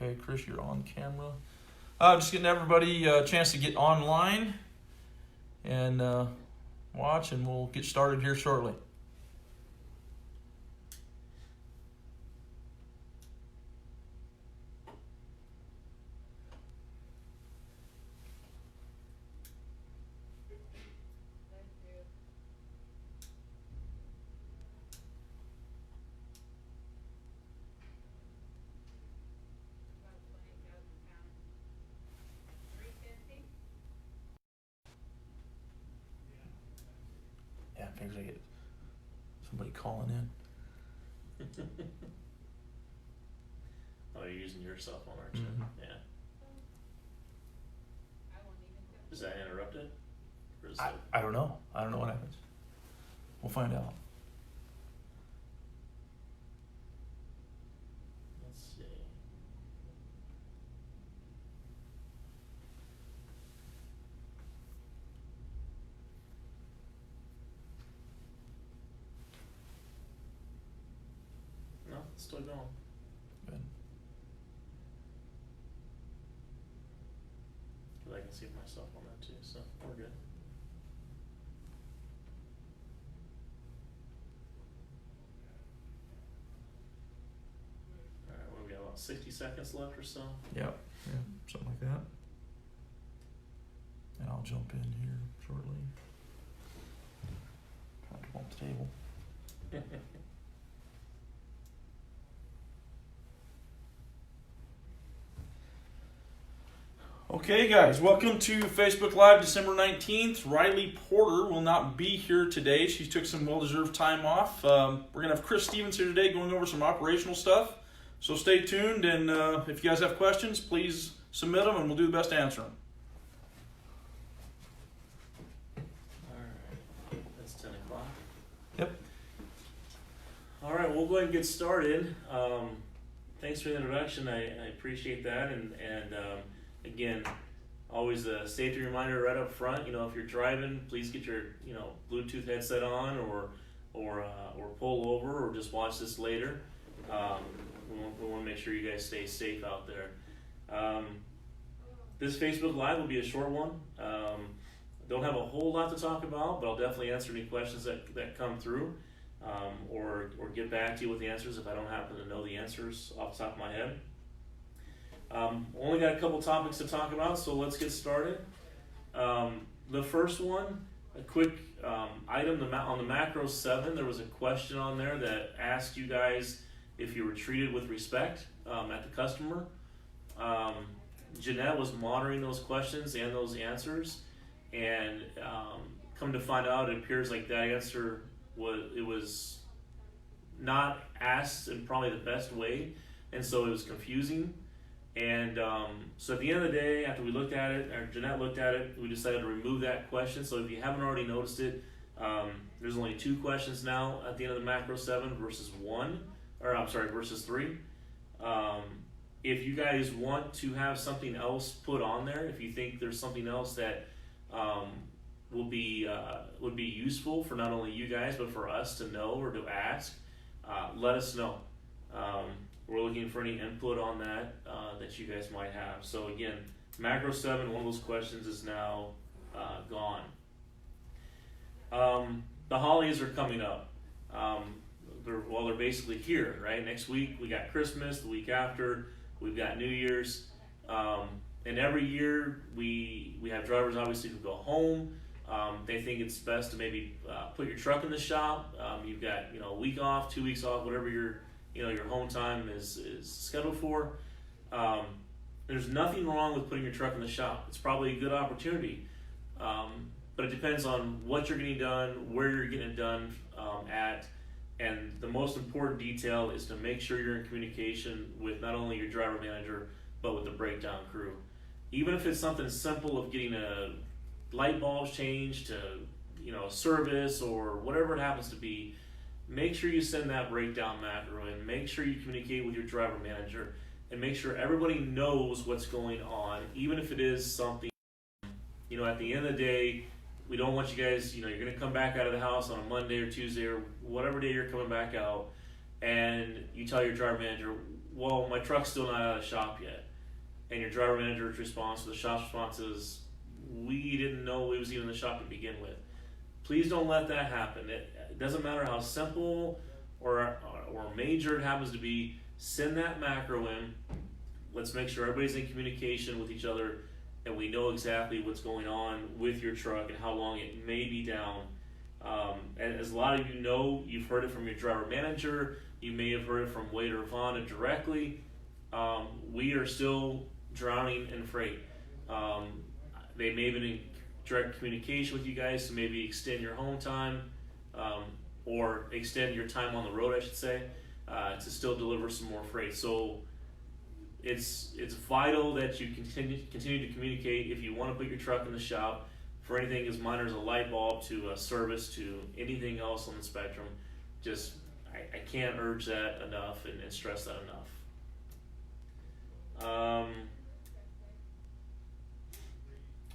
Okay, Chris, you're on camera. Just getting everybody a chance to get online and watch, and we'll get started here shortly. Yeah, I figured I get somebody calling in. Oh, you're using your cell phone, aren't you? Mhm. Yeah. Is that interrupted? Or is I don't know. I don't know what happens. We'll find out. Let's see. No, it's still going. Good. But I can see myself on that too, so we're good. Alright, what do we got, about 60 seconds left or so? Yep. Yeah, something like that. And I'll jump in here shortly. Try to come off the table. Okay, guys, welcome to Facebook Live December 19th. Riley Porter will not be here today. She took some well-deserved time off. We're going to have Chris Stevens here today going over some operational stuff. So stay tuned, and if you guys have questions, please submit them, and we'll do the best to answer them. Alright, that's 10 o'clock. Yep. Alright, we'll go ahead and get started. Thanks for the introduction, I appreciate that, and again, always a safety reminder right up front. You know, if you're driving, please get your Bluetooth headset on, or pull over, or just watch this later. We want to make sure you guys stay safe out there. This Facebook Live will be a short one. Don't have a whole lot to talk about, but I'll definitely answer any questions that come through, or get back to you with the answers if I don't happen to know the answers off the top of my head. Only got a couple topics to talk about, so let's get started. The first one, a quick item on the Macro 7, there was a question on there that asked you guys if you were treated with respect at the customer. Jeanette was monitoring those questions and those answers, and come to find out, it appears like that answer was not asked in probably the best way, and so it was confusing. And so at the end of the day, after we looked at it, or Jeanette looked at it, we decided to remove that question. So if you haven't already noticed it, there's only 2 questions now at the end of the Macro 7 versus 3. If you guys want to have something else put on there, if you think there's something else that would be useful for not only you guys but for us to know or to ask, let us know. We're looking for any input on that that you guys might have. So again, Macro 7, one of those questions is now gone. The holidays are coming up. They're basically here, right? Next week we got Christmas. The week after we've got New Year's. And every year we have drivers obviously who go home. They think it's best to maybe put your truck in the shop. You've got a week off, 2 weeks off, whatever your home time is scheduled for. There's nothing wrong with putting your truck in the shop. It's probably a good opportunity, but it depends on what you're getting done, where you're getting it done at, and the most important detail is to make sure you're in communication with not only your driver manager, but with the breakdown crew. Even if it's something simple of getting a light bulbs changed to service or whatever it happens to be, make sure you send that breakdown macro and make sure you communicate with your driver manager and make sure everybody knows what's going on, even if it is something, at the end of the day, we don't want you guys, you're going to come back out of the house on a Monday or Tuesday or whatever day you're coming back out, and you tell your driver manager, well, my truck's still not out of the shop yet. And your driver manager's response, or the shop's response is, we didn't know it was even in the shop to begin with. Please don't let that happen. It doesn't matter how simple or major it happens to be. Send that macro in. Let's make sure everybody's in communication with each other and we know exactly what's going on with your truck and how long it may be down. And as a lot of you know, you've heard it from your driver manager. You may have heard it from Wade or Vonda directly. We are still drowning in freight. They may have been in direct communication with you guys to maybe extend your home time, or extend your time on the road, I should say, to still deliver some more freight. So it's vital that you continue to communicate. If you want to put your truck in the shop for anything as minor as a light bulb to a service to anything else on the spectrum, just I can't urge that enough and stress that enough.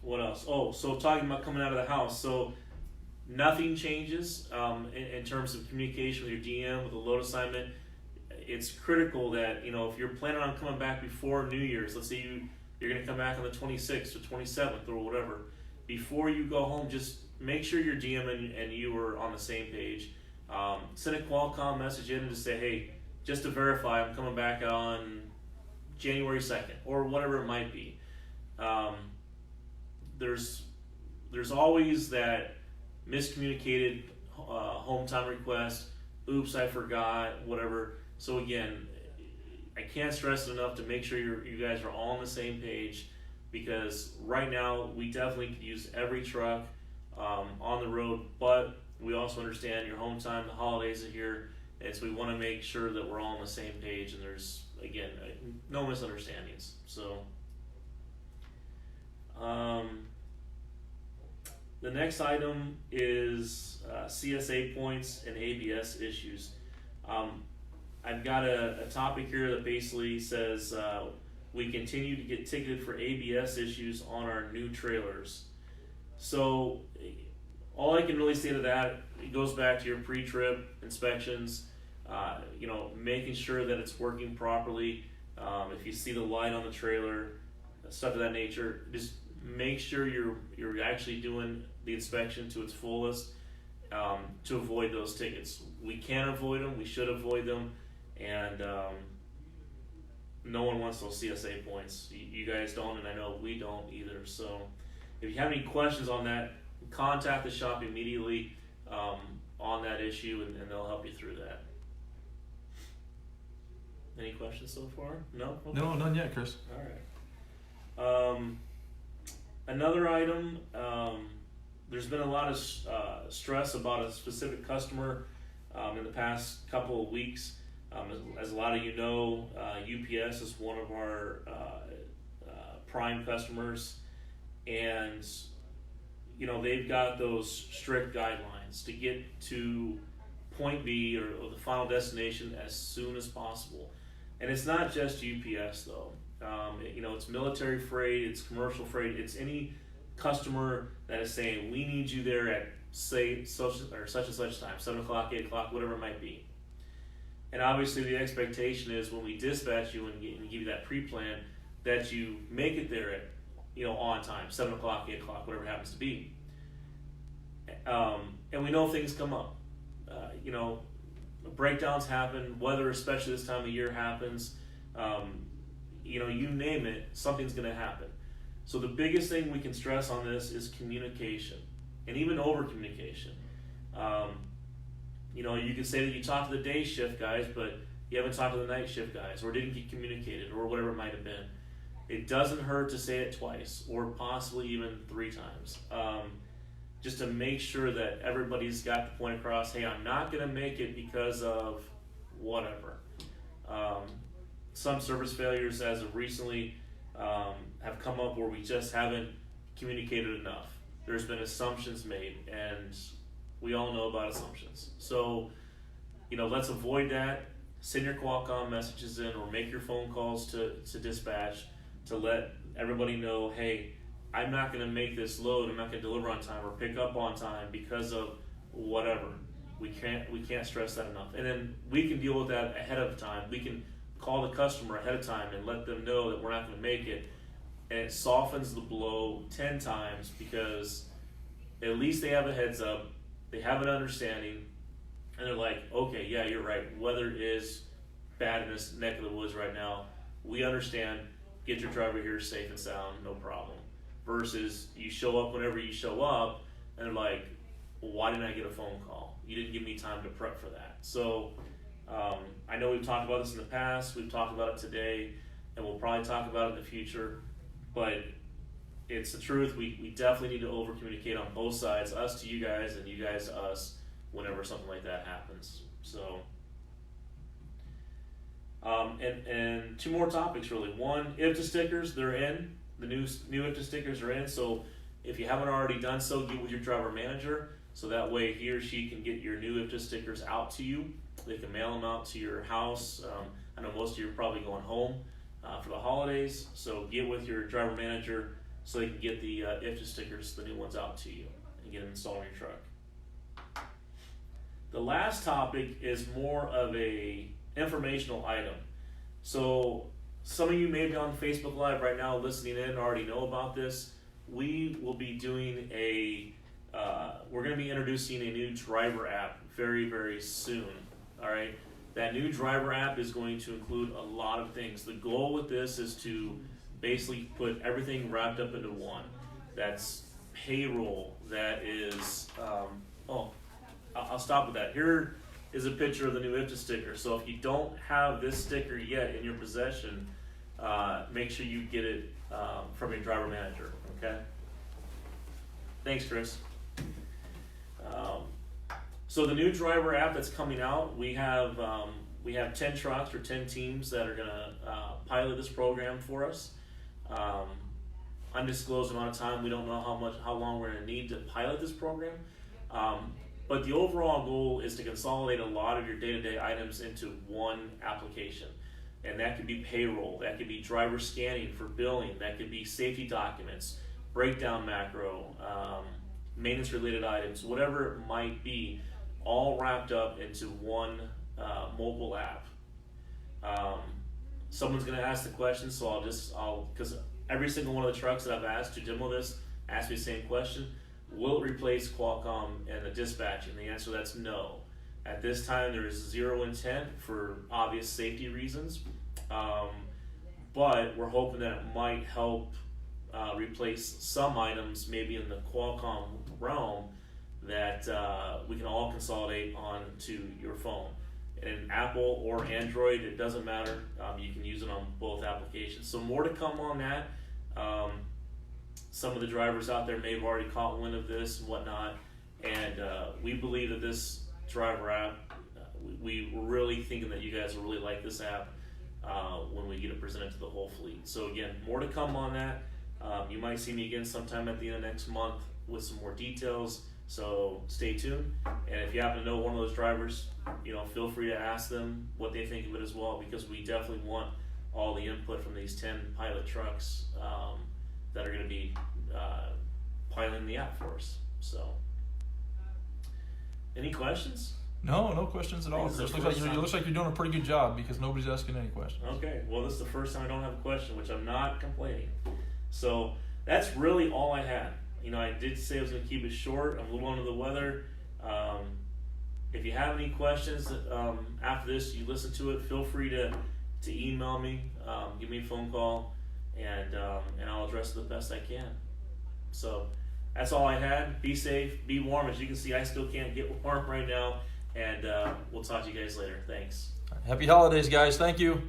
What else? Oh, so talking about coming out of the house. So nothing changes in terms of communication with your DM, with the load assignment. It's critical that, if you're planning on coming back before New Year's, let's say you're going to come back on the 26th or 27th or whatever, before you go home, just make sure your DM and you are on the same page. Send a Qualcomm message in and just say, hey, just to verify, I'm coming back on January 2nd or whatever it might be. There's always that miscommunicated home time request, oops, I forgot, whatever. So again, I can't stress it enough to make sure you guys are all on the same page, because right now we definitely could use every truck on the road, but we also understand your home time, the holidays are here, and so we want to make sure that we're all on the same page and there's, again, no misunderstandings. So the next item is CSA points and ABS issues. I've got a topic here that basically says we continue to get ticketed for ABS issues on our new trailers. So all I can really say to that, it goes back to your pre-trip inspections, making sure that it's working properly. If you see the light on the trailer, stuff of that nature, just make sure you're actually doing the inspection to its fullest to avoid those tickets. We can avoid them, we should avoid them, and no one wants those CSA points. You guys don't, and I know we don't either. So if you have any questions on that, contact the shop immediately on that issue, and they'll help you through that. Any questions so far? No? Okay. No, none yet, Chris. All right. Another item, there's been a lot of stress about a specific customer in the past couple of weeks. As a lot of you know, UPS is one of our prime customers, and they've got those strict guidelines to get to point B or the final destination as soon as possible. And it's not just UPS though. It's military freight, it's commercial freight, it's any customer that is saying, we need you there at, say, such and such time, 7 o'clock, 8 o'clock, whatever it might be. And obviously the expectation is when we dispatch you and give you that pre-plan, that you make it there at, on time, 7 o'clock, 8 o'clock, whatever it happens to be. And we know things come up. Breakdowns happen, weather, especially this time of year, happens. You name it, something's going to happen. So the biggest thing we can stress on this is communication, and even over communication. You can say that you talked to the day shift guys, but you haven't talked to the night shift guys, or didn't get communicated, or whatever it might have been. It doesn't hurt to say it twice, or possibly even 3 times. Just to make sure that everybody's got the point across, hey, I'm not going to make it because of whatever. Some service failures as of recently have come up where we just haven't communicated enough. There's been assumptions made, and we all know about assumptions. So, let's avoid that. Send your Qualcomm messages in, or make your phone calls to dispatch to let everybody know, hey, I'm not going to make this load, I'm not going to deliver on time or pick up on time because of whatever. We can't stress that enough. And then we can deal with that ahead of time. We can call the customer ahead of time and let them know that we're not going to make it. And it softens the blow 10 times because at least they have a heads up, they have an understanding, and they're like, okay, yeah, you're right. Weather is bad in this neck of the woods right now. We understand. Get your driver here safe and sound, no problem. Versus you show up whenever you show up, and they're like, well, why didn't I get a phone call? You didn't give me time to prep for that. So I know we've talked about this in the past. We've talked about it today, and we'll probably talk about it in the future. But it's the truth. We definitely need to over communicate on both sides, us to you guys and you guys to us, whenever something like that happens. So, and two more topics really. One, IFTA stickers, they're in. The new IFTA stickers are in. So if you haven't already done so, get with your driver manager. So that way he or she can get your new IFTA stickers out to you. They can mail them out to your house. I know most of you are probably going home for the holidays. So get with your driver manager so they can get the IFTA stickers, the new ones, out to you and get them installed on your truck. The last topic is more of a informational item. So some of you may be on Facebook Live right now listening in and already know about this. We will be doing we're going to be introducing a new driver app very, very soon. All right. That new driver app is going to include a lot of things. The goal with this is to basically put everything wrapped up into one. That's payroll. That is, I'll stop with that. Here is a picture of the new IFTA sticker. So if you don't have this sticker yet in your possession, make sure you get it from your driver manager, okay? Thanks, Chris. So the new driver app that's coming out, we have 10 trucks or 10 teams that are gonna pilot this program for us. Undisclosed amount of time. We don't know how long we're gonna need to pilot this program. But the overall goal is to consolidate a lot of your day-to-day items into one application. And that could be payroll, that could be driver scanning for billing, that could be safety documents, breakdown macro, maintenance related items, whatever it might be, all wrapped up into one mobile app. Someone's gonna ask the question, so because every single one of the trucks that I've asked to demo this asked me the same question: will it replace Qualcomm and the dispatch? And the answer to that's no. At this time, there is zero intent for obvious safety reasons, but we're hoping that it might help replace some items, maybe in the Qualcomm realm, that we can all consolidate onto your phone. And Apple or Android, it doesn't matter. You can use it on both applications. So more to come on that. Some of the drivers out there may have already caught wind of this and whatnot, and we believe that this driver app, we're really thinking that you guys will really like this app when we get it presented to the whole fleet. So again, more to come on that. You might see me again sometime at the end of next month with some more details, so stay tuned. And if you happen to know one of those drivers, feel free to ask them what they think of it as well, because we definitely want all the input from these 10 pilot trucks that are going to be piloting the app for us. So, any questions? No questions at all. It looks like you're doing a pretty good job because nobody's asking any questions. Okay, well, this is the first time I don't have a question, which I'm not complaining. So that's really all I had. I did say I was going to keep it short. I'm a little under the weather. If you have any questions after this, you listen to it, feel free to email me, give me a phone call, and I'll address it the best I can. So that's all I had. Be safe, be warm. As you can see, I still can't get warm right now, and we'll talk to you guys later. Thanks. Happy holidays, guys. Thank you.